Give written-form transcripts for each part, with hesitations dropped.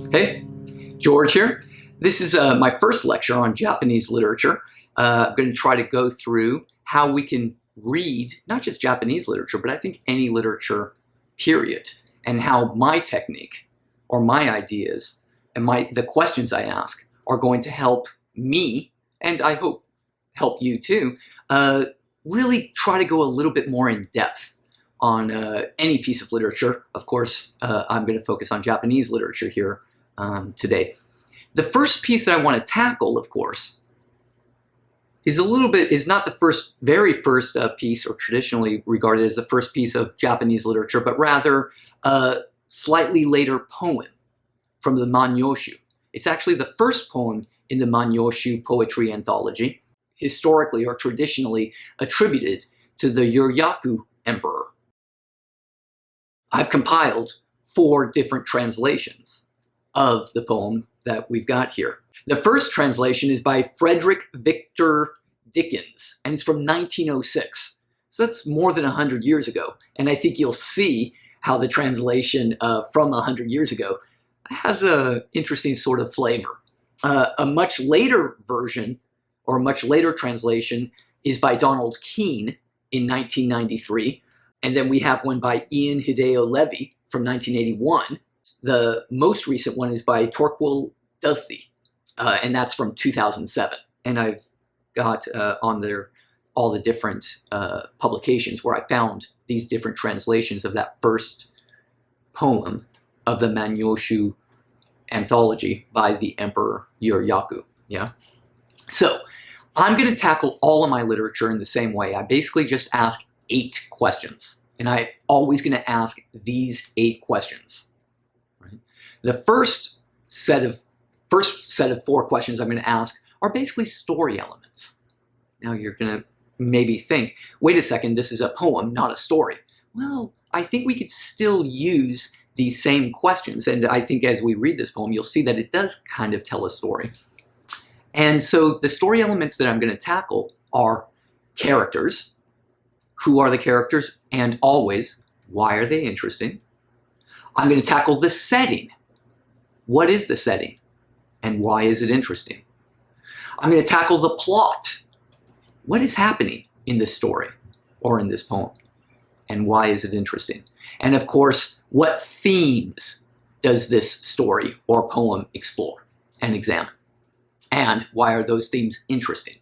Hey, George here. This is my first lecture on Japanese literature. I'm going to try to go through how we can read not just Japanese literature, but I think any literature, period, and how my technique or my ideas and the questions I ask are going to help me, and I hope help you too, really try to go a little bit more in depth on any piece of literature. Of course, I'm going to focus on Japanese literature here today. The first piece that I want to tackle, of course, is not the very first piece, or traditionally regarded as the first piece of Japanese literature, but rather a slightly later poem from the Manyoshu. It's actually the first poem in the Manyoshu poetry anthology, historically or traditionally attributed to the Yuryaku emperor. I've compiled 4 different translations of the poem that we've got here. The first translation is by Frederick Victor Dickens, and it's from 1906. So that's more than 100 years ago. And I think you'll see how the translation from 100 years ago has an interesting sort of flavor. A much later version, or a much later translation, is by Donald Keene in 1993. And then we have one by Ian Hideo Levy from 1981. The most recent one is by Torquil Duthie, and that's from 2007. And I've got on there all the different publications where I found these different translations of that first poem of the Manyoshu anthology by the Emperor Yuryaku. Yeah. So I'm going to tackle all of my literature in the same way. I basically just ask 8 questions, and I'm always going to ask these 8 questions. Right? The first set of 4 questions I'm going to ask are basically story elements. Now you're going to maybe think, wait a second, this is a poem, not a story. Well, I think we could still use these same questions, and I think as we read this poem, you'll see that it does kind of tell a story. And so the story elements that I'm going to tackle are characters. Who are the characters? And always, why are they interesting? I'm going to tackle the setting. What is the setting? And why is it interesting? I'm going to tackle the plot. What is happening in this story or in this poem? And why is it interesting? And of course, what themes does this story or poem explore and examine? And why are those themes interesting?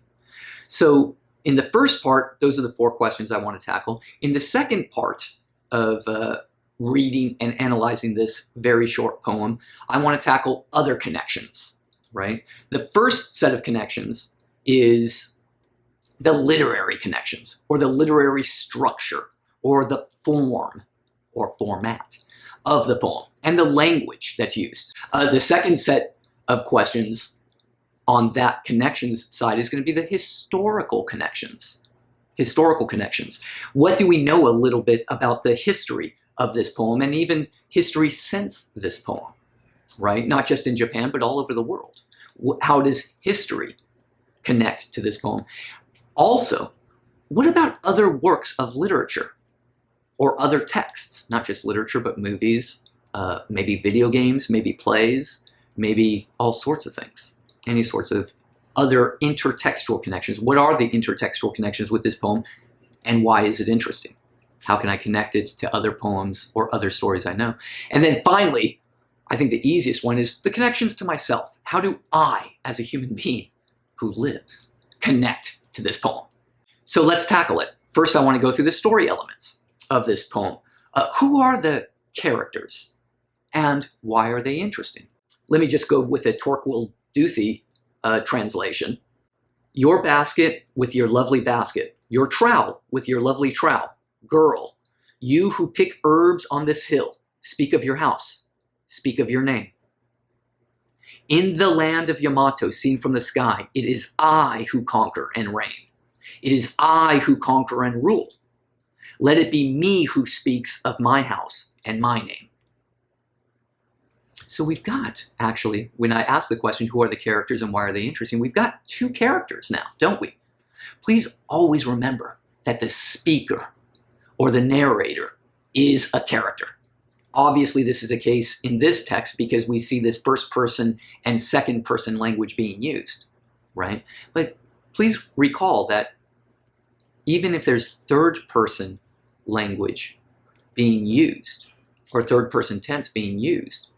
So in the first part, those are the 4 questions I want to tackle. In the second part of reading and analyzing this very short poem, I want to tackle other connections, right? The first set of connections is the literary connections, or the literary structure, or the form or format of the poem, and the language that's used. The second set of questions on that connections side is going to be the historical connections. Historical connections. What do we know a little bit about the history of this poem, and even history since this poem, right? Not just in Japan, but all over the world. How does history connect to this poem? Also, what about other works of literature or other texts? Not just literature, but movies, maybe video games, maybe plays, maybe all sorts of things. Any sorts of other intertextual connections. What are the intertextual connections with this poem, and why is it interesting? How can I connect it to other poems or other stories I know? And then finally, I think the easiest one is the connections to myself. How do I, as a human being who lives, connect to this poem? So let's tackle it. First, I want to go through the story elements of this poem. Who are the characters, and why are they interesting? Let me just go with a Torquil Duthie translation. Your basket with your lovely basket. Your trowel with your lovely trowel. Girl, you who pick herbs on this hill, speak of your house, speak of your name. In the land of Yamato, seen from the sky, it is I who conquer and reign. It is I who conquer and rule. Let it be me who speaks of my house and my name. So we've got, actually, when I ask the question, who are the characters and why are they interesting, we've got 2 characters now, don't we? Please always remember that the speaker or the narrator is a character. Obviously, this is the case in this text because we see this first person and second person language being used, right? But please recall that even if there's third person language being used or third person tense being used,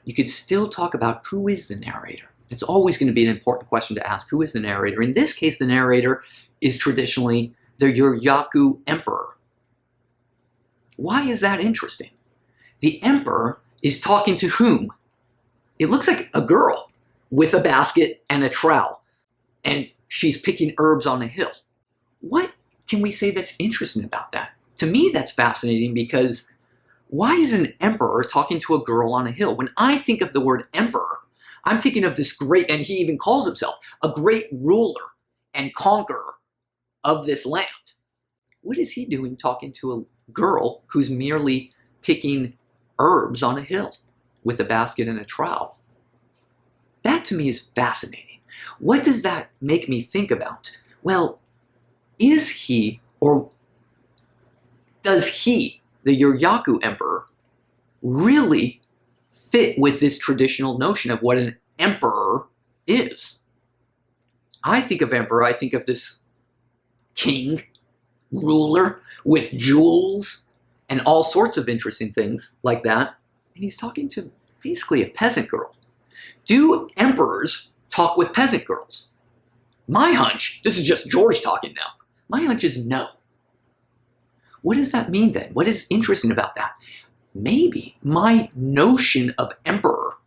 you could still talk about who is the narrator. It's always going to be an important question to ask, who is the narrator? In this case, the narrator is traditionally the Yoryaku emperor. Why is that interesting? The emperor is talking to whom? It looks like a girl with a basket and a trowel, and she's picking herbs on a hill. What can we say that's interesting about that? To me, that's fascinating because why is an emperor talking to a girl on a hill? When I think of the word emperor, I'm thinking of this great, and he even calls himself a great ruler and conqueror of this land. What is he doing talking to a girl who's merely picking herbs on a hill with a basket and a trowel? That to me is fascinating. What does that make me think about? Well, is he, or does he, the Yoryaku emperor, really fit with this traditional notion of what an emperor is? I think of emperor, I think of this king, ruler with jewels and all sorts of interesting things like that. And he's talking to basically a peasant girl. Do emperors talk with peasant girls? My hunch, this is just George talking now, my hunch is no. What does that mean then? What is interesting about that? Maybe my notion of emperor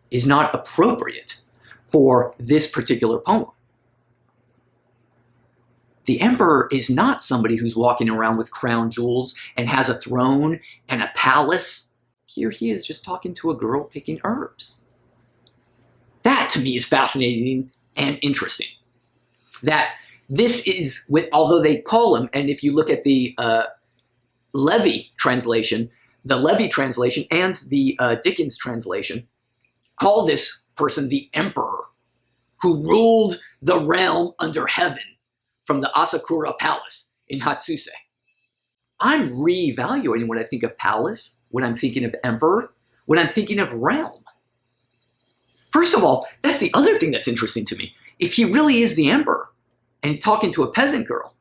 is not appropriate for this particular poem. The emperor is not somebody who's walking around with crown jewels and has a throne and a palace. Here he is just talking to a girl picking herbs. That to me is fascinating and interesting. That this is, although they call him, and if you look at the Levy translation and the Dickens translation, call this person the emperor who ruled the realm under heaven from the Asakura Palace in Hatsuse. I'm reevaluating when I think of palace, when I'm thinking of emperor, when I'm thinking of realm. First of all, that's the other thing that's interesting to me. If he really is the emperor and talking to a peasant girl,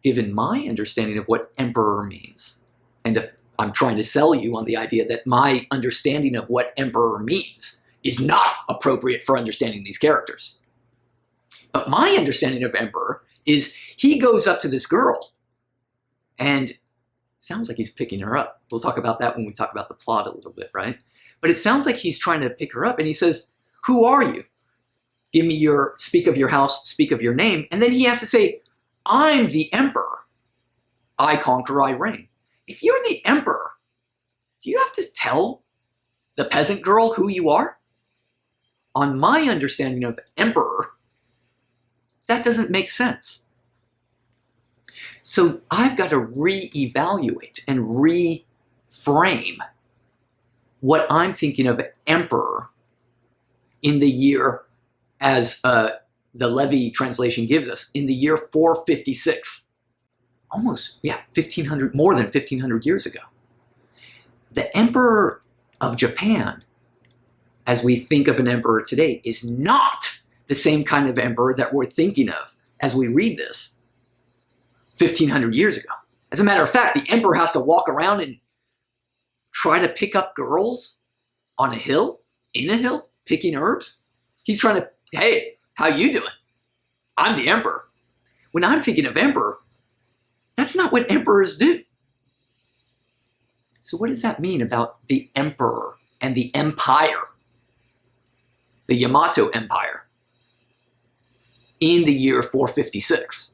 given my understanding of what emperor means, and if I'm trying to sell you on the idea that my understanding of what emperor means is not appropriate for understanding these characters. But my understanding of emperor is he goes up to this girl and it sounds like he's picking her up. We'll talk about that when we talk about the plot a little bit, right? But it sounds like he's trying to pick her up and he says, "Who are you? Give me speak of your house, speak of your name." And then he has to say, "I'm the emperor. I conquer, I reign." If you're the emperor, do you have to tell the peasant girl who you are? On my understanding of emperor, that doesn't make sense. So I've got to reevaluate and reframe what I'm thinking of emperor in the year, as the Levy translation gives us, in the year 456. Almost, 1,500, more than 1,500 years ago. The emperor of Japan, as we think of an emperor today, is not the same kind of emperor that we're thinking of as we read this 1,500 years ago. As a matter of fact, the emperor has to walk around and try to pick up girls on a hill, in a hill, picking herbs. He's trying to, "Hey, how you doing? I'm the emperor." When I'm thinking of emperor, that's not what emperors do. So what does that mean about the emperor and the empire, the Yamato Empire, in the year 456?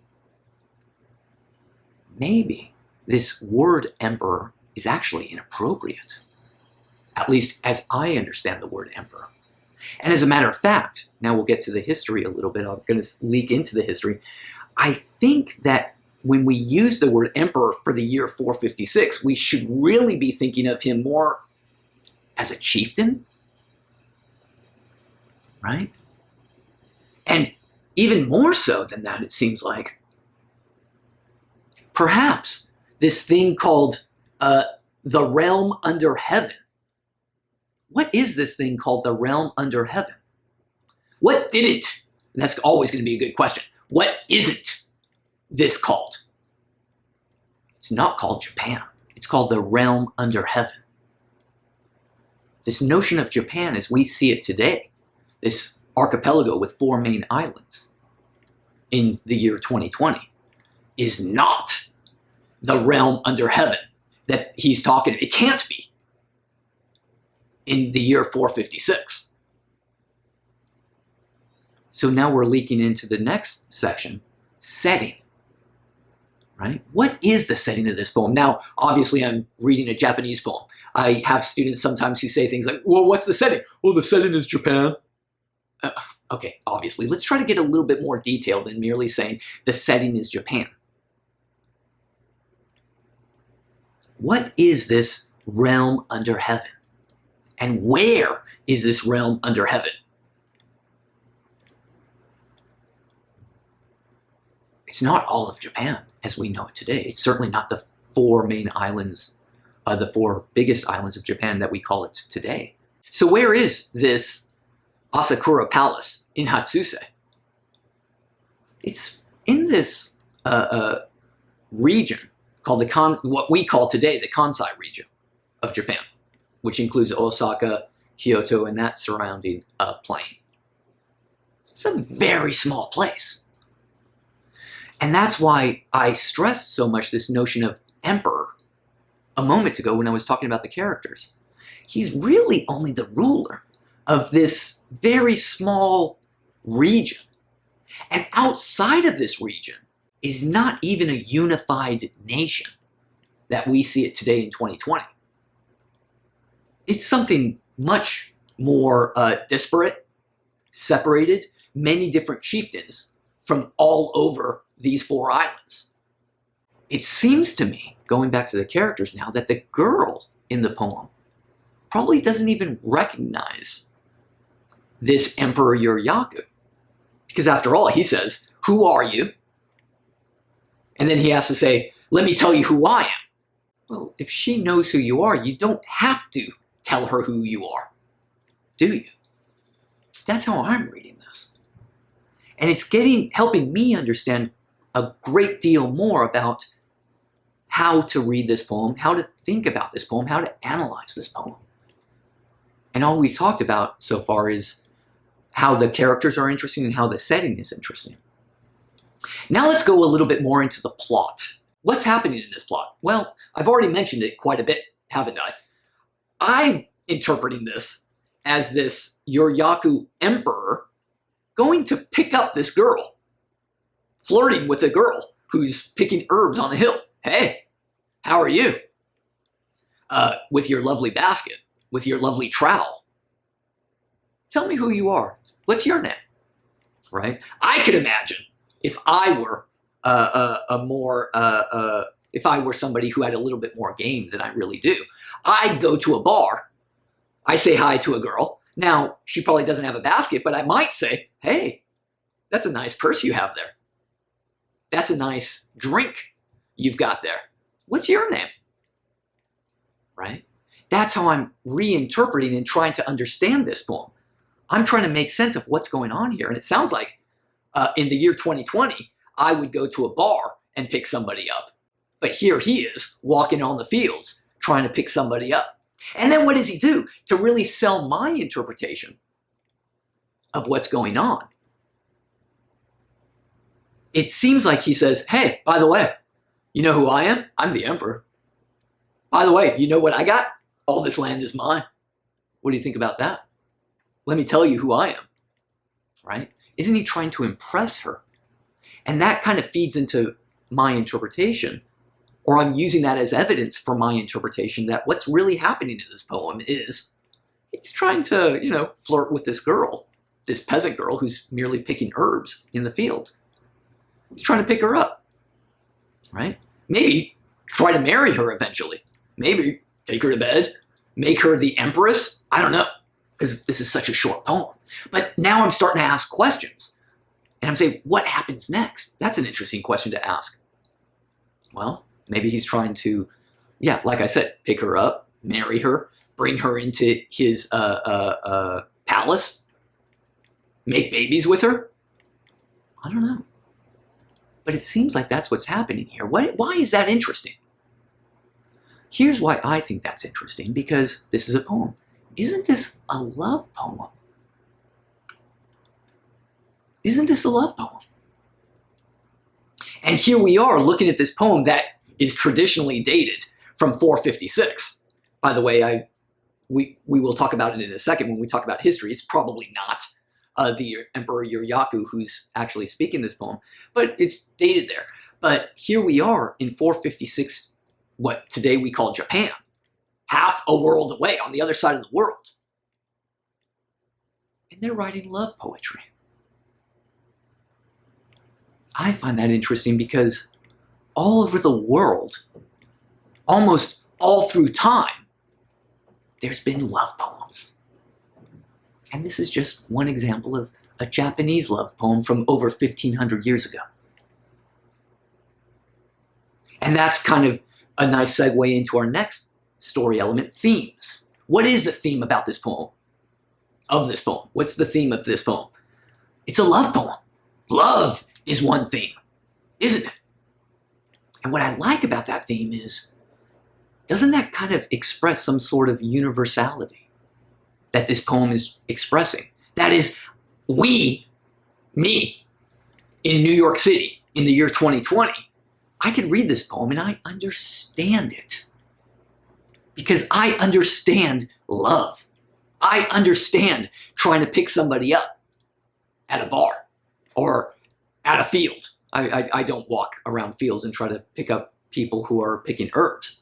Maybe this word emperor is actually inappropriate, at least as I understand the word emperor. And as a matter of fact, now we'll get to the history a little bit. I'm going to leak into the history. I think that when we use the word emperor for the year 456, we should really be thinking of him more as a chieftain, right? And even more so than that, it seems like, perhaps this thing called the realm under heaven. What is this thing called the realm under heaven? What didn't, and that's always going to be a good question, what isn't this called? It's not called Japan. It's called the realm under heaven. This notion of Japan as we see it today, this archipelago with 4 main islands in the year 2020, is not the realm under heaven that he's talking. It can't be in the year 456. So now we're leaking into the next section, setting. Right? What is the setting of this poem? Now, obviously, I'm reading a Japanese poem. I have students sometimes who say things like, well, what's the setting? Well, the setting is Japan. Okay, obviously. Let's try to get a little bit more detailed than merely saying the setting is Japan. What is this realm under heaven? And where is this realm under heaven? It's not all of Japan as we know it today. It's certainly not the 4 main islands, the 4 biggest islands of Japan that we call it today. So where is this Asakura Palace in Hatsuse? It's in this region called what we call today the Kansai region of Japan, which includes Osaka, Kyoto, and that surrounding plain. It's a very small place. And that's why I stressed so much this notion of emperor a moment ago when I was talking about the characters. He's really only the ruler of this very small region. And outside of this region is not even a unified nation that we see it today in 2020. It's something much more disparate, separated, many different chieftains from all over these 4 islands. It seems to me, going back to the characters now, that the girl in the poem probably doesn't even recognize this Emperor Yuryaku. Because after all, he says, who are you? And then he has to say, let me tell you who I am. Well, if she knows who you are, you don't have to tell her who you are, do you? That's how I'm reading this. And it's helping me understand a great deal more about how to read this poem, how to think about this poem, how to analyze this poem. And all we've talked about so far is how the characters are interesting and how the setting is interesting. Now let's go a little bit more into the plot. What's happening in this plot? Well, I've already mentioned it quite a bit, haven't I? I'm interpreting this as this Yuryaku emperor going to pick up this girl, flirting with a girl who's picking herbs on a hill. Hey, how are you? With your lovely basket, with your lovely trowel. Tell me who you are. What's your name? Right? I could imagine if I were if I were somebody who had a little bit more game than I really do, I'd go to a bar. I say hi to a girl. Now, she probably doesn't have a basket, but I might say, hey, that's a nice purse you have there. That's a nice drink you've got there. What's your name? Right? That's how I'm reinterpreting and trying to understand this poem. I'm trying to make sense of what's going on here. And it sounds like in the year 2020, I would go to a bar and pick somebody up. But here he is walking on the fields trying to pick somebody up. And then what does he do to really sell my interpretation of what's going on? It seems like he says, hey, by the way, you know who I am? I'm the emperor. By the way, you know what I got? All this land is mine. What do you think about that? Let me tell you who I am, right? Isn't he trying to impress her? And that kind of feeds into my interpretation, or I'm using that as evidence for my interpretation that what's really happening in this poem is he's trying to, flirt with this girl, this peasant girl who's merely picking herbs in the field. He's trying to pick her up, right? Maybe try to marry her eventually. Maybe take her to bed, make her the empress. I don't know, because this is such a short poem. But now I'm starting to ask questions. And I'm saying, what happens next? That's an interesting question to ask. Well, maybe he's trying to Yeah, like I said, pick her up, marry her, bring her into his palace, make babies with her. I don't know. But it seems like that's what's happening here. Why is that interesting? Here's why I think that's interesting, because this is a poem. Isn't this a love poem? Isn't this a love poem? And here we are looking at this poem that is traditionally dated from 456. By the way, we will talk about it in a second when we talk about history. It's probably not the Emperor Yuryaku who's actually speaking this poem, but it's dated there. But here we are in 456, what today we call Japan, half a world away on the other side of the world. And they're writing love poetry. I find that interesting because all over the world, almost all through time, there's been love poems. And this is just one example of a Japanese love poem from over 1,500 years ago. And that's kind of a nice segue into our next story element, themes. What is the theme about this poem? Of this poem? What's the theme of this poem? It's a love poem. Love is one theme, isn't it? And what I like about that theme is, doesn't that kind of express some sort of universality that this poem is expressing? That is, me, in New York City in the year 2020, I can read this poem and I understand it. Because I understand love. I understand trying to pick somebody up at a bar or at a field. I don't walk around fields and try to pick up people who are picking herbs.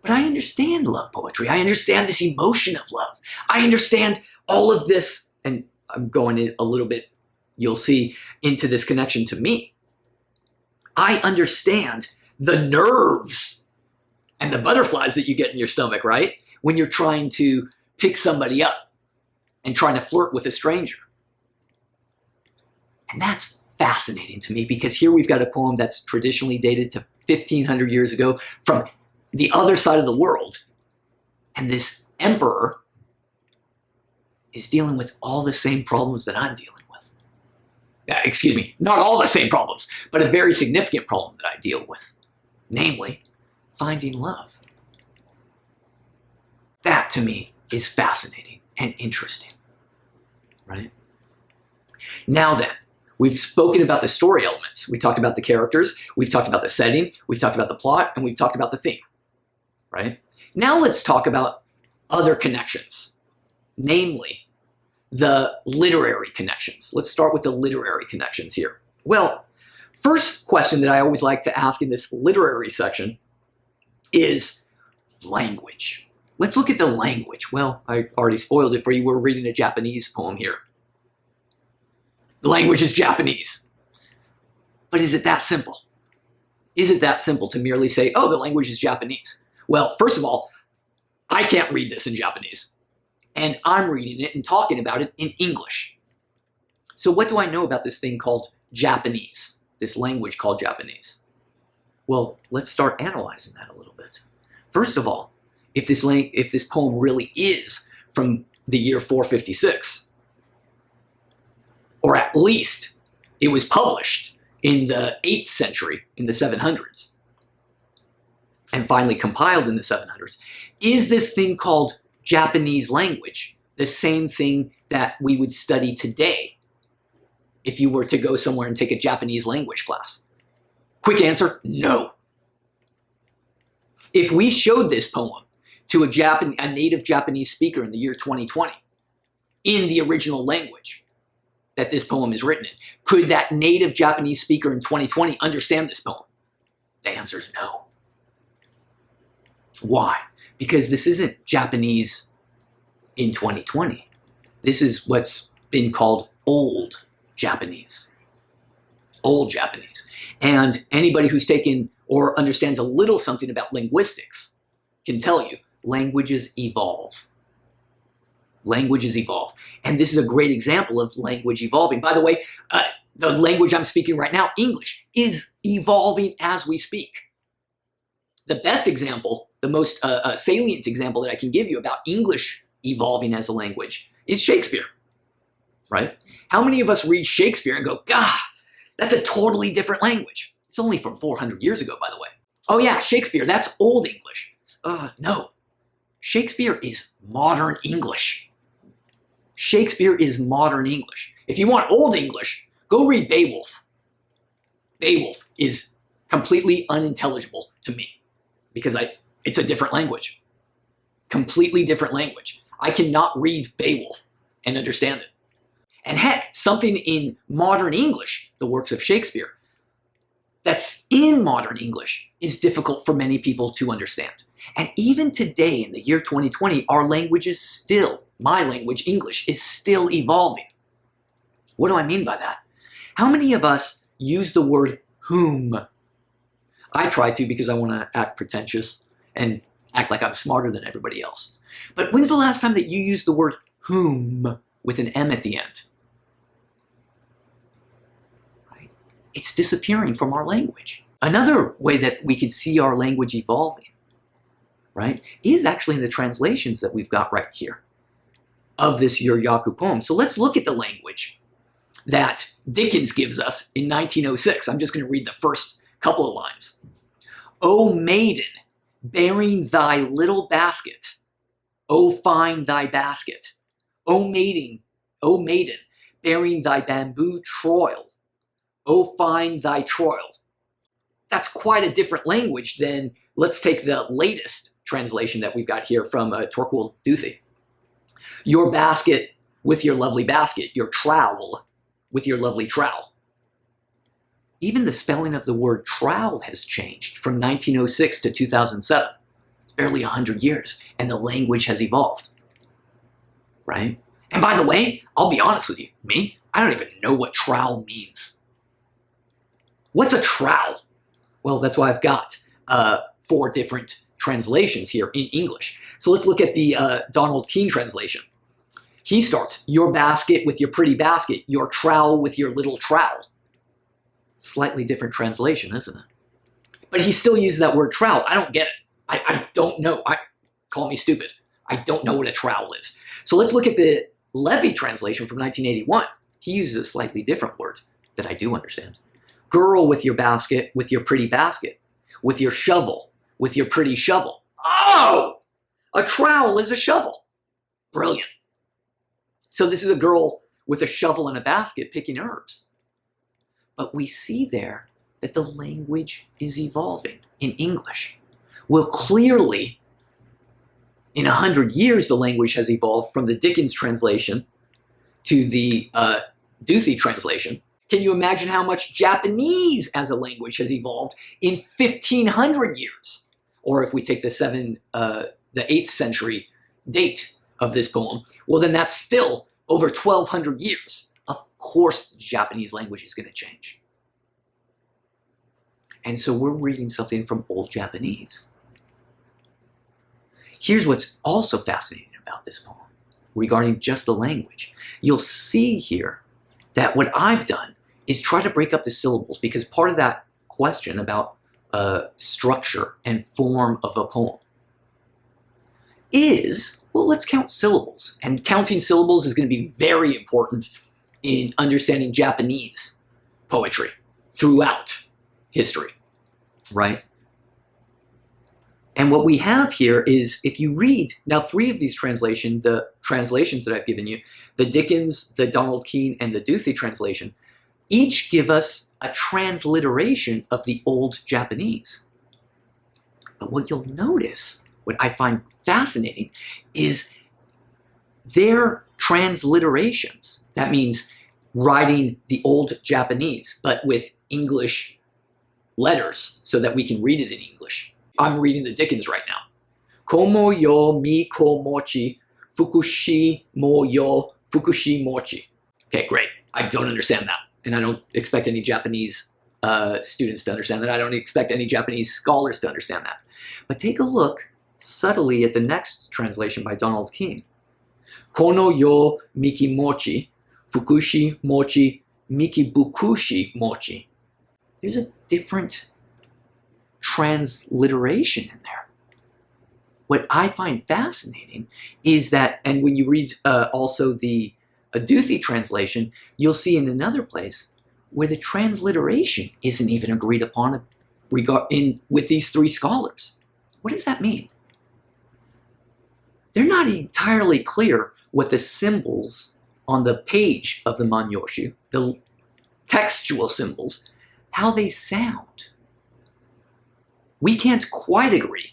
But I understand love poetry. I understand this emotion of love. I understand all of this, and I'm going a little bit, you'll see, into this connection to me. I understand the nerves and the butterflies that you get in your stomach, right? When you're trying to pick somebody up and trying to flirt with a stranger. And that's fascinating to me because here we've got a poem that's traditionally dated to 1,500 years ago from the other side of the world. And this emperor is dealing with all the same problems that I'm dealing with. Excuse me, not all the same problems, but a very significant problem that I deal with. Namely, finding love. That to me is fascinating and interesting, right? Now then, we've spoken about the story elements. We talked about the characters, we've talked about the setting, we've talked about the plot, and we've talked about the theme, right? Now let's talk about other connections, namely the literary connections. Let's start with the literary connections here. Well, first question that I always like to ask in this literary section is language. Let's look at the language. Well, I already spoiled it for you. We're reading a Japanese poem here. The language is Japanese. But is it that simple? Is it that simple to merely say, oh, the language is Japanese? Well, first of all, I can't read this in Japanese. And I'm reading it and talking about it in English. So what do I know about this thing called Japanese? This language called Japanese? Well, let's start analyzing that a little bit. First of all, if this poem really is from the year 456, or at least it was published in the 8th century, in the 700s, and finally compiled in the 700s, is this thing called Japanese language the same thing that we would study today if you were to go somewhere and take a Japanese language class? Quick answer, no. If we showed this poem to a native Japanese speaker in the year 2020, in the original language that this poem is written in, could that native Japanese speaker in 2020 understand this poem? The answer is no. Why? Because this isn't Japanese in 2020. This is what's been called Old Japanese. Old Japanese. And anybody who's taken or understands a little something about linguistics can tell you languages evolve. Languages evolve. And this is a great example of language evolving. By the way, the language I'm speaking right now, English, is evolving as we speak. The best example, the most salient example that I can give you about English evolving as a language is Shakespeare, right? How many of us read Shakespeare and go, God, that's a totally different language? It's only from 400 years ago, by the way. Oh yeah, Shakespeare, that's Old English. No, Shakespeare is modern English. Shakespeare is modern English. If you want Old English, go read Beowulf. Beowulf is completely unintelligible to me because it's a different language. Completely different language. I cannot read Beowulf and understand it. And heck, something in modern English, the works of Shakespeare, that's in modern English is difficult for many people to understand. And even today, in the year 2020, our language is still, my language, English, is still evolving. What do I mean by that? How many of us use the word whom? I try to because I want to act pretentious and act like I'm smarter than everybody else. But when's the last time that you used the word whom with an M at the end? Right? It's disappearing from our language. Another way that we can see our language evolving, right, is actually in the translations that we've got right here of this Yuryaku poem. So let's look at the language that Dickens gives us in 1906. I'm just going to read the first couple of lines. O maiden, bearing thy little basket, O find thy basket. O maiden, bearing thy bamboo troil, O find thy troil. That's quite a different language than, let's take the latest translation that we've got here from Torquil Duthie. Your basket with your lovely basket, your trowel with your lovely trowel. Even the spelling of the word trowel has changed from 1906 to 2007. It's barely 100 years, and the language has evolved, right? And by the way, I'll be honest with you, I don't even know what trowel means. What's a trowel? Well, that's why I've got 4 different translations here in English. So let's look at the Donald Keene translation. He starts, your basket with your pretty basket, your trowel with your little trowel. Slightly different translation, isn't it? But he still uses that word trowel. I don't get it. I don't know. Call me stupid. I don't know what a trowel is. So let's look at the Levy translation from 1981. He uses a slightly different word that I do understand. Girl with your basket, with your pretty basket, with your shovel, with your pretty shovel. Oh! A trowel is a shovel. Brilliant. So this is a girl with a shovel and a basket picking herbs. But we see there that the language is evolving in English. Well, clearly, in 100 years, the language has evolved from the Dickens translation to the Duthie translation. Can you imagine how much Japanese as a language has evolved in 1,500 years? Or if we take the 8th century date of this poem, well, then that's still over 1,200 years. Of course, the Japanese language is going to change. And so we're reading something from Old Japanese. Here's what's also fascinating about this poem regarding just the language. You'll see here that what I've done is try to break up the syllables, because part of that question about structure and form of a poem is, well, let's count syllables. And counting syllables is going to be very important in understanding Japanese poetry throughout history, right? And what we have here is, if you read, now 3 of these the translations that I've given you, the Dickens, the Donald Keene, and the Duthie translation, each give us a transliteration of the Old Japanese. But what you'll notice, what I find fascinating, is their transliterations. That means writing the Old Japanese, but with English letters so that we can read it in English. I'm reading the Dickens right now. Komo yo mi ko mochi, fukushi mo yo fukushi mochi. Okay, great. I don't understand that. And I don't expect any Japanese students to understand that. I don't expect any Japanese scholars to understand that. But take a look subtly at the next translation by Donald Keene. Kono yo miki mochi, fukushi mochi, miki bukushi mochi. There's a different transliteration in there. What I find fascinating is that, and when you read also the Aduthi translation, you'll see in another place where the transliteration isn't even agreed upon with these three scholars. What does that mean? They're not entirely clear what the symbols on the page of the Manyoshu, the textual symbols, how they sound. We can't quite agree.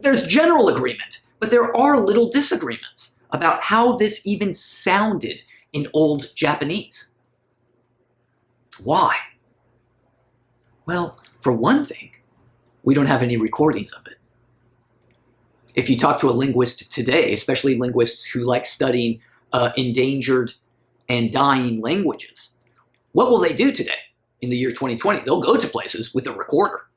There's general agreement, but there are little disagreements about how this even sounded in Old Japanese. Why? Well, for one thing, we don't have any recordings of it. If you talk to a linguist today, especially linguists who like studying endangered and dying languages, what will they do today in the year 2020? They'll go to places with a recorder,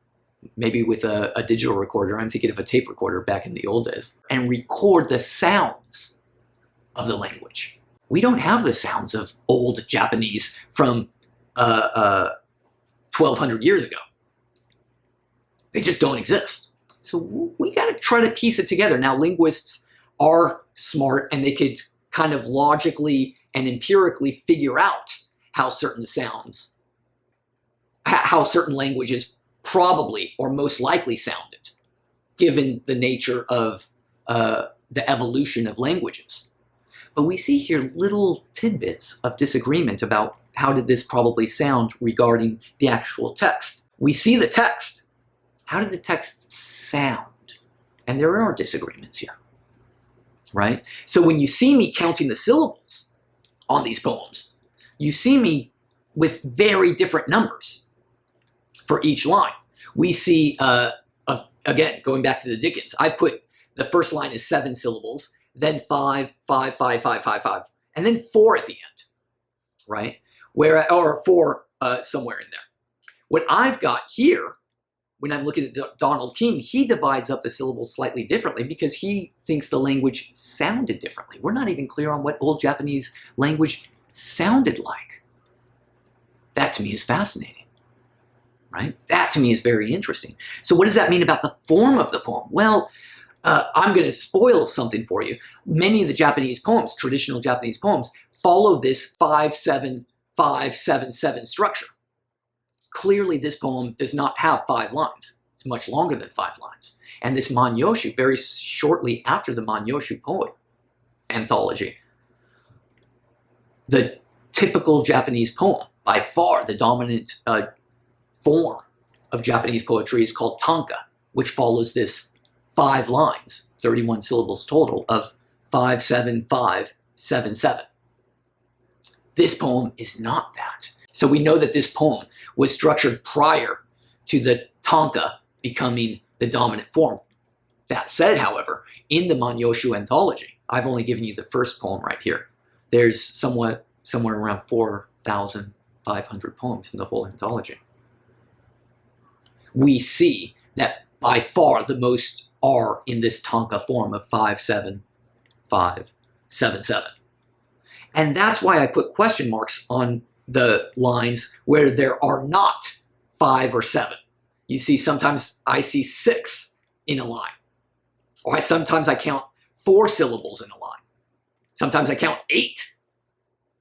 maybe with a digital recorder. I'm thinking of a tape recorder back in the old days, and record the sounds of the language. We don't have the sounds of old Japanese from 1,200 years ago. They just don't exist. So we got to try to piece it together. Now, linguists are smart, and they could kind of logically and empirically figure out how certain sounds, how certain languages probably or most likely sounded, given the nature of the evolution of languages. But we see here little tidbits of disagreement about how did this probably sound regarding the actual text. We see the text. How did the text sound? And there are disagreements here, right? So when you see me counting the syllables on these poems, you see me with very different numbers for each line. We see, again, going back to the Dickens, I put the first line is 7 syllables, then 5, 5, 5, 5, 5, 5, and then 4 at the end, right? Or 4 somewhere in there. What I've got here, when I'm looking at Donald Keene, he divides up the syllables slightly differently because he thinks the language sounded differently. We're not even clear on what Old Japanese language sounded like. That to me is fascinating, right? That to me is very interesting. So what does that mean about the form of the poem? Well, I'm going to spoil something for you. Many of the Japanese poems, traditional Japanese poems, follow this 5-7-5-7-7 structure. Clearly, this poem does not have 5 lines. It's much longer than 5 lines. And this Manyoshu, very shortly after the Manyoshu poem anthology, the typical Japanese poem, by far the dominant form of Japanese poetry, is called tanka, which follows this 5 lines, 31 syllables total, of 5-7-5-7-7. This poem is not that. So we know that this poem was structured prior to the tanka becoming the dominant form. That said, however, in the Manyoshu anthology, I've only given you the first poem right here. There's somewhere around 4,500 poems in the whole anthology. We see that by far the most are in this tanka form of 5-7-5-7-7. And that's why I put question marks on the lines where there are not 5 or 7. You see, sometimes I see 6 in a line. Or sometimes I count 4 syllables in a line. Sometimes I count 8,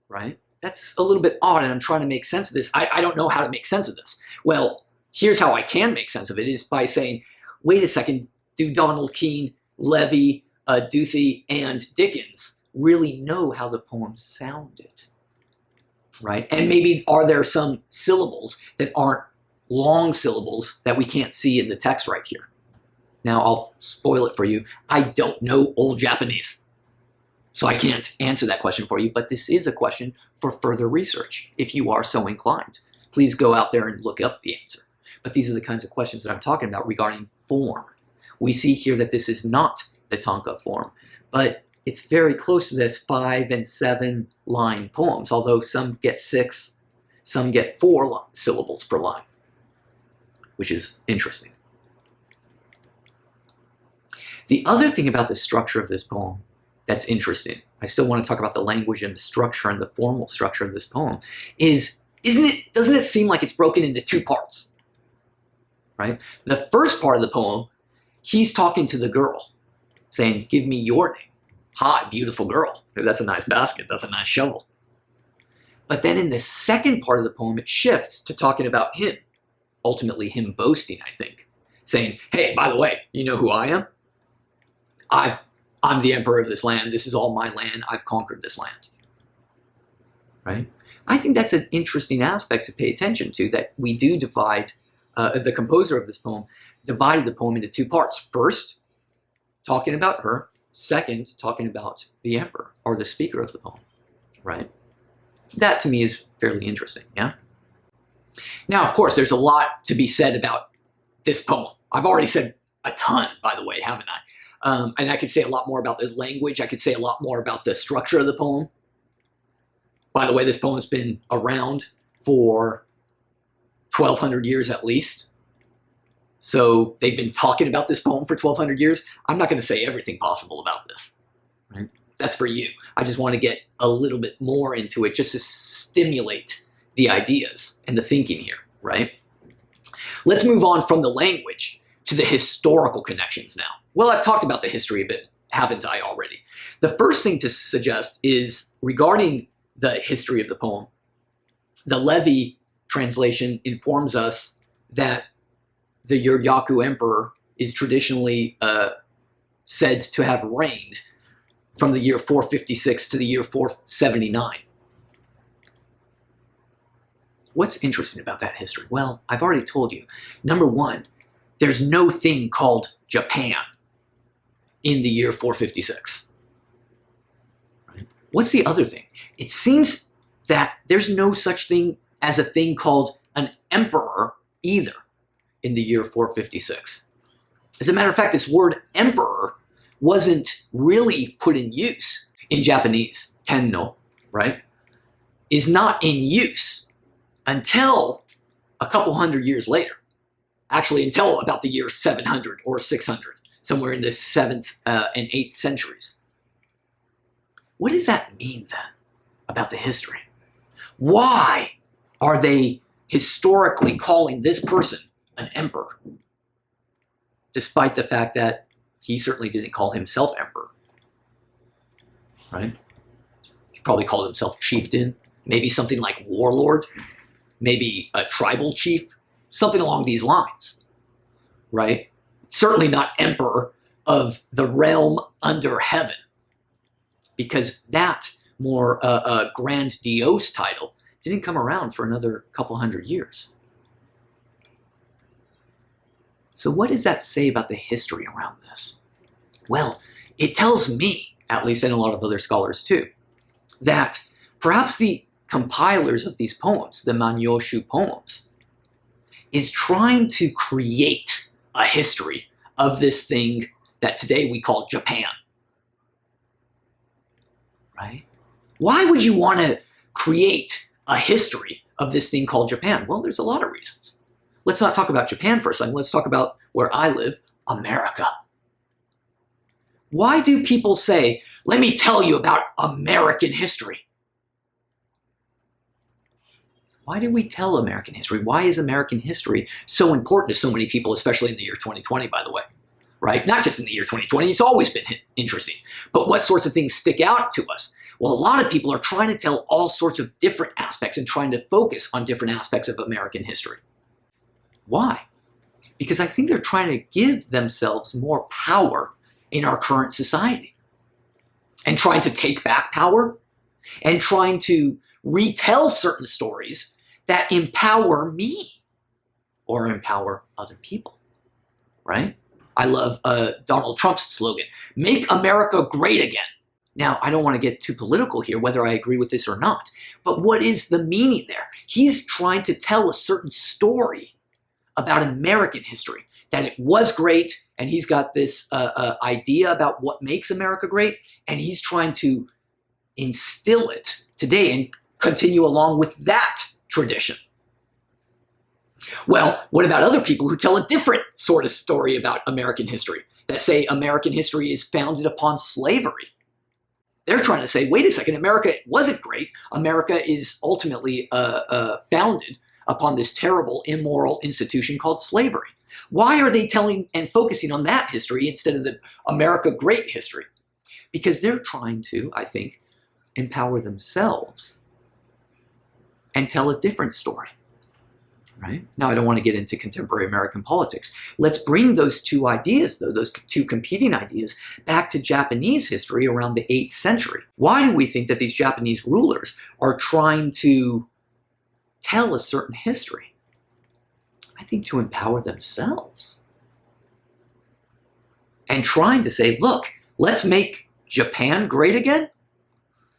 right? That's a little bit odd, and I'm trying to make sense of this. I don't know how to make sense of this. Well, here's how I can make sense of it, is by saying, wait a second, do Donald Keene, Levy, Aduthi, and Dickens really know how the poem sounded? Right? And maybe are there some syllables that aren't long syllables that we can't see in the text right here? Now, I'll spoil it for you. I don't know Old Japanese, so I can't answer that question for you, but this is a question for further research. If you are so inclined, please go out there and look up the answer. But these are the kinds of questions that I'm talking about regarding form. We see here that this is not the tanka form, but it's very close to this 5 and 7 line poems, although some get 6, some get 4 syllables per line, which is interesting. The other thing about the structure of this poem that's interesting, I still want to talk about the language and the structure and the formal structure of this poem, is, doesn't it seem like it's broken into 2 parts? right? The first part of the poem, he's talking to the girl, saying, give me your name. Hi, beautiful girl. That's a nice basket. That's a nice shovel. But then in the second part of the poem, it shifts to talking about him, ultimately him boasting, I think, saying, hey, by the way, you know who I am? I'm the emperor of this land. This is all my land. I've conquered this land. Right? I think that's an interesting aspect to pay attention to, that we do divide, the composer of this poem divided the poem into two parts. First, talking about her. Second, talking about the emperor, or the speaker of the poem, right? That to me is fairly interesting, yeah? Now, of course, there's a lot to be said about this poem. I've already said a ton, by the way, haven't I? And I could say a lot more about the language. I could say a lot more about the structure of the poem. By the way, this poem's been around for 1,200 years at least. So they've been talking about this poem for 1,200 years. I'm not going to say everything possible about this. Right? That's for you. I just want to get a little bit more into it just to stimulate the ideas and the thinking here, right? Let's move on from the language to the historical connections now. Well, I've talked about the history a bit, haven't I already? The first thing to suggest is regarding the history of the poem, the Levy translation informs us that the Yuryaku emperor is traditionally said to have reigned from the year 456 to the year 479. What's interesting about that history? Well, I've already told you. Number one, there's no thing called Japan in the year 456. Right? What's the other thing? It seems that there's no such thing as a thing called an emperor either in the year 456. As a matter of fact, this word emperor wasn't really put in use in Japanese. Tenno, right, is not in use until a couple hundred years later. Actually, until about the year 700 or 600, somewhere in the 7th and 8th centuries. What does that mean then about the history? Why are they historically calling this person an emperor, despite the fact that he certainly didn't call himself emperor, right? He probably called himself chieftain, maybe something like warlord, maybe a tribal chief, something along these lines, right? Certainly not emperor of the realm under heaven, because that more grandiose title didn't come around for another couple hundred years. So what does that say about the history around this? Well, it tells me, at least, and a lot of other scholars too, that perhaps the compilers of these poems, the Manyoshu poems, is trying to create a history of this thing that today we call Japan. Right? Why would you want to create a history of this thing called Japan? Well, there's a lot of reasons. Let's not talk about Japan for a second. Let's talk about where I live, America. Why do people say, let me tell you about American history? Why do we tell American history? Why is American history so important to so many people, especially in the year 2020, by the way? Right? Not just in the year 2020, it's always been interesting. But what sorts of things stick out to us? Well, a lot of people are trying to tell all sorts of different aspects and trying to focus on different aspects of American history. Why? Because I think they're trying to give themselves more power in our current society, and trying to take back power, and trying to retell certain stories that empower me or empower other people, right? I love Donald Trump's slogan, make America great again. Now, I don't want to get too political here, whether I agree with this or not, but what is the meaning there? He's trying to tell a certain story about American history, that it was great, and he's got this idea about what makes America great, and he's trying to instill it today and continue along with that tradition. Well, what about other people who tell a different sort of story about American history, that say American history is founded upon slavery? They're trying to say, wait a second, America wasn't great. America is ultimately founded upon this terrible, immoral institution called slavery. Why are they telling and focusing on that history instead of the America Great history? Because they're trying to, I think, empower themselves and tell a different story. Right? Now, I don't want to get into contemporary American politics. Let's bring those two ideas, though, those two competing ideas, back to Japanese history around the 8th century. Why do we think that these Japanese rulers are trying to tell a certain history? I think to empower themselves. And trying to say, look, let's make Japan great again.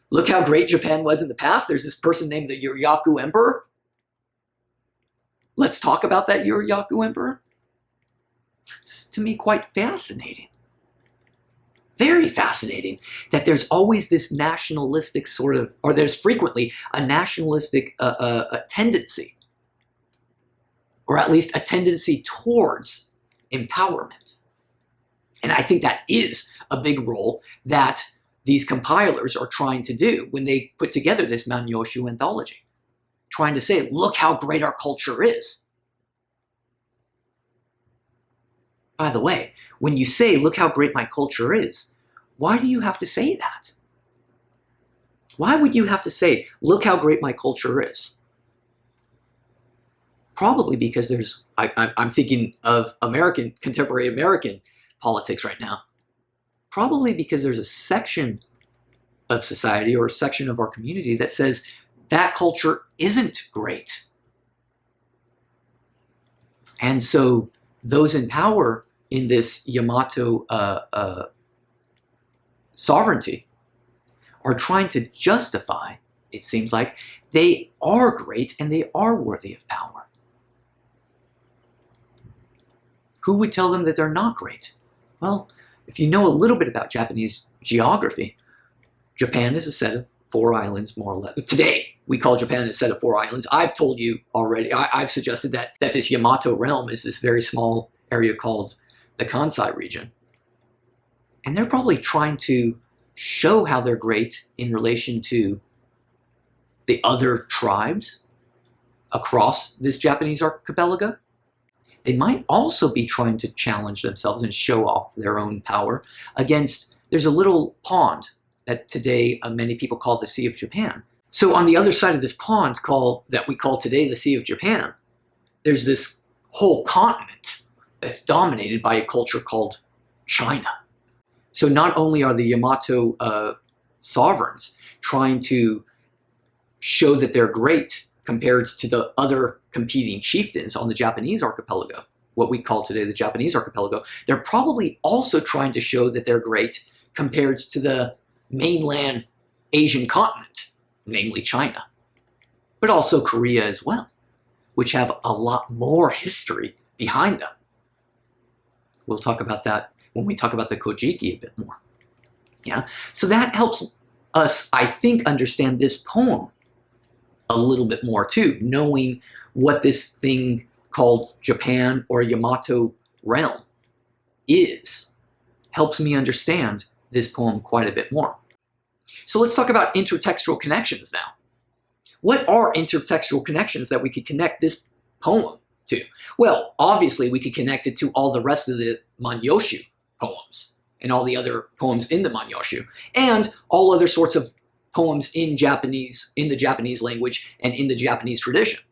Look how great Japan was in the past. There's this person named the Yuryaku Emperor. Let's talk about that Yuryaku Emperor. It's, to me, quite fascinating. Very fascinating that there's always this nationalistic sort of, or there's frequently a nationalistic tendency, or at least a tendency towards empowerment. And I think that is a big role that these compilers are trying to do when they put together this Manyoshu anthology. Trying to say, look how great our culture is. By the way, when you say, look how great my culture is, why do you have to say that? Why would you have to say, look how great my culture is? Probably because there's, I'm thinking of contemporary American politics right now. Probably because there's a section of society or a section of our community that says, that culture isn't great. And so those in power in this Yamato sovereignty are trying to justify, it seems like, they are great and they are worthy of power. Who would tell them that they're not great? Well, if you know a little bit about Japanese geography, Japan is a set of 4 islands, more or less. Today, we call Japan a set of 4 islands. I've told you already, I've suggested that this Yamato realm is this very small area called the Kansai region. And they're probably trying to show how they're great in relation to the other tribes across this Japanese archipelago. They might also be trying to challenge themselves and show off their own power against, there's a little pond that today many people call the Sea of Japan. So on the other side of this pond that we call today the Sea of Japan, there's this whole continent that's dominated by a culture called China. So not only are the Yamato sovereigns trying to show that they're great compared to the other competing chieftains on the Japanese archipelago, what we call today the Japanese archipelago, they're probably also trying to show that they're great compared to the mainland Asian continent, namely China, but also Korea as well, which have a lot more history behind them. We'll talk about that when we talk about the Kojiki a bit more. Yeah, so that helps us, I think, understand this poem a little bit more too, knowing what this thing called Japan or Yamato realm is, helps me understand this poem quite a bit more. So let's talk about intertextual connections now. What are intertextual connections that we could connect this poem to? Well, obviously we could connect it to all the rest of the Manyoshu poems and all the other poems in the Manyoshu and all other sorts of poems in the Japanese language and in the Japanese tradition.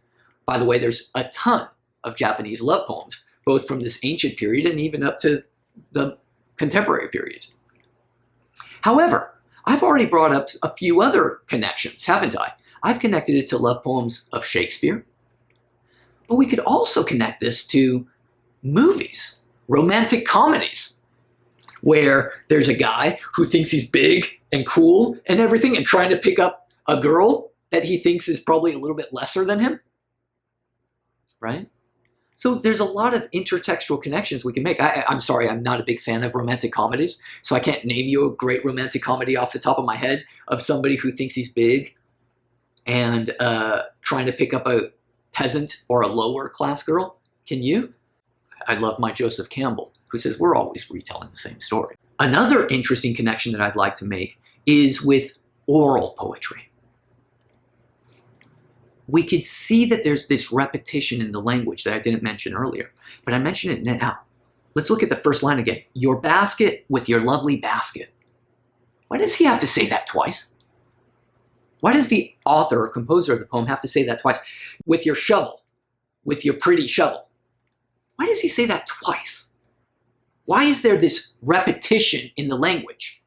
By the way, there's a ton of Japanese love poems, both from this ancient period and even up to the contemporary period. However, I've already brought up a few other connections, haven't I? I've connected it to love poems of Shakespeare, but we could also connect this to movies, romantic comedies, where there's a guy who thinks he's big and cool and everything and trying to pick up a girl that he thinks is probably a little bit lesser than him, right? So there's a lot of intertextual connections we can make. I'm sorry, I'm not a big fan of romantic comedies, so I can't name you a great romantic comedy off the top of my head of somebody who thinks he's big and trying to pick up a peasant or a lower class girl. Can you? I love my Joseph Campbell, who says we're always retelling the same story. Another interesting connection that I'd like to make is with oral poetry. we could see that there's this repetition in the language that I didn't mention earlier, but I mentioned it now. Let's look at the first line again. Your basket with your lovely basket. Why does he have to say that twice? Why does the author or composer of the poem have to say that twice? With your shovel, with your pretty shovel. Why does he say that twice? Why is there this repetition in the language?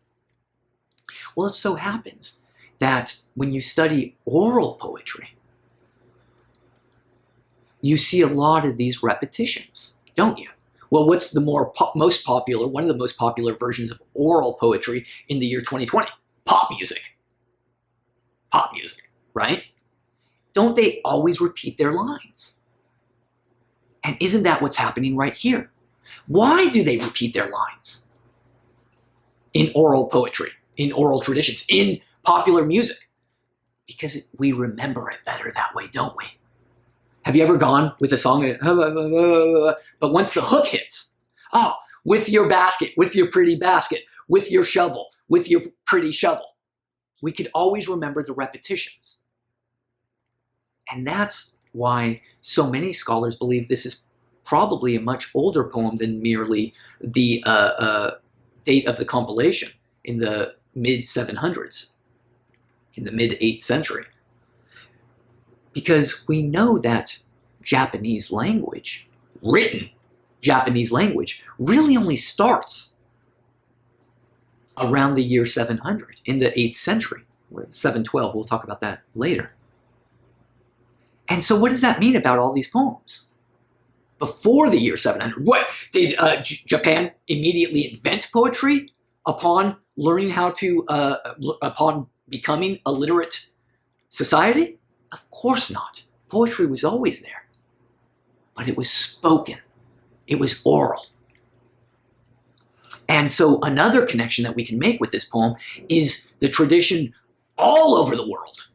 Well, it so happens that when you study oral poetry, you see a lot of these repetitions, don't you? Well, what's the most popular, one of the most popular versions of oral poetry in the year 2020? Pop music. Pop music, right? Don't they always repeat their lines? And isn't that what's happening right here? Why do they repeat their lines? In oral poetry, in oral traditions, in popular music? Because we remember it better that way, don't we? Have you ever gone with a song, but once the hook hits, oh, with your basket, with your pretty basket, with your shovel, with your pretty shovel, we could always remember the repetitions. And that's why so many scholars believe this is probably a much older poem than merely the date of the compilation in the mid-700s, in the mid-8th century. Because we know that Japanese language, written Japanese language, really only starts around the year 700, in the 8th century, or 712, we'll talk about that later. And so what does that mean about all these poems? Before the year 700, what, did Japan immediately invent poetry upon learning how to, upon becoming a literate society? Of course not. Poetry was always there. But it was spoken. It was oral. And so another connection that we can make with this poem is the tradition all over the world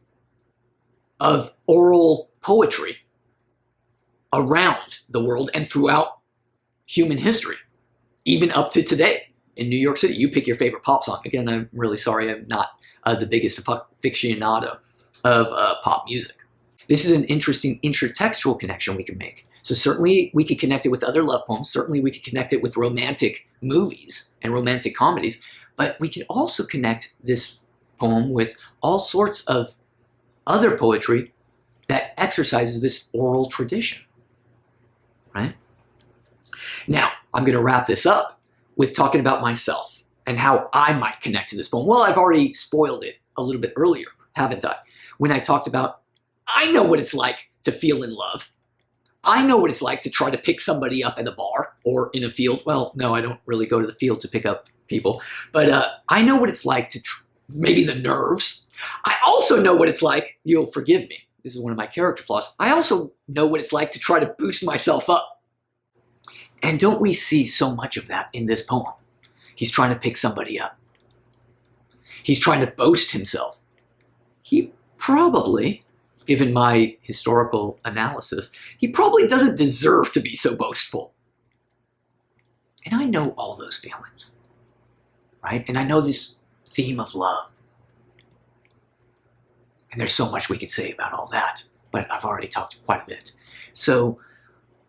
of oral poetry around the world and throughout human history, even up to today. In New York City, you pick your favorite pop song. Again, I'm really sorry, I'm not the biggest aficionado of pop music. This is an interesting intertextual connection we can make. So certainly we could connect it with other love poems. Certainly we could connect it with romantic movies and romantic comedies. But we could also connect this poem with all sorts of other poetry that exercises this oral tradition, right? Now, I'm going to wrap this up with talking about myself and how I might connect to this poem. Well, I've already spoiled it a little bit earlier, haven't I? When I talked about, I know what it's like to feel in love. I know what it's like to try to pick somebody up at a bar or in a field. Well, no, I don't really go to the field to pick up people. But I know what it's like to, maybe the nerves. I also know what it's like, you'll forgive me, this is one of my character flaws. I also know what it's like to try to boost myself up. And don't we see so much of that in this poem? He's trying to pick somebody up. He's trying to boast himself. He probably, given my historical analysis, he probably doesn't deserve to be so boastful. And I know all those feelings, right? And I know this theme of love. And there's so much we could say about all that, but I've already talked quite a bit. So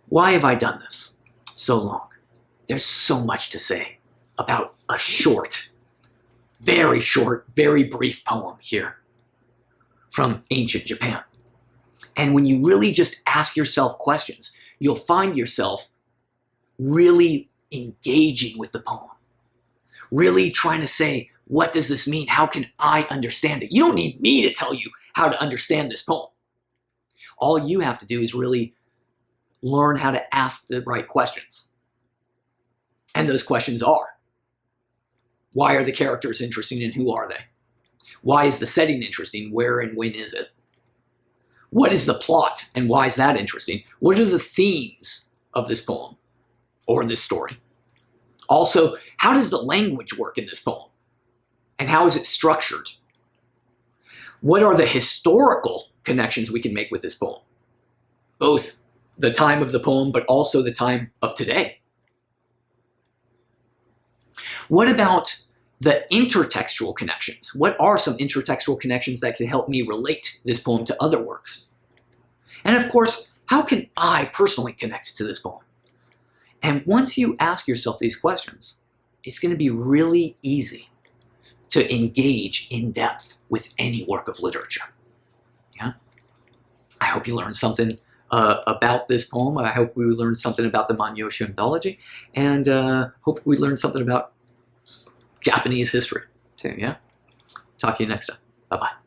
why have I done this so long? There's so much to say about a short, very brief poem here from ancient Japan. And when you really just ask yourself questions, you'll find yourself really engaging with the poem, really trying to say, what does this mean? How can I understand it? You don't need me to tell you how to understand this poem. All you have to do is really learn how to ask the right questions. And those questions are, why are the characters interesting and who are they? Why is the setting interesting? Where and when is it? What is the plot and why is that interesting? What are the themes of this poem or this story? Also, how does the language work in this poem? And how is it structured? What are the historical connections we can make with this poem? Both the time of the poem, but also the time of today. What about the intertextual connections? What are some intertextual connections that can help me relate this poem to other works? And of course, how can I personally connect to this poem? And once you ask yourself these questions, it's going to be really easy to engage in depth with any work of literature. Yeah? I hope you learned something about this poem. I hope we learned something about the Manyoshu anthology, and hope we learned something about Japanese history too. Yeah. Talk to you next time. Bye bye.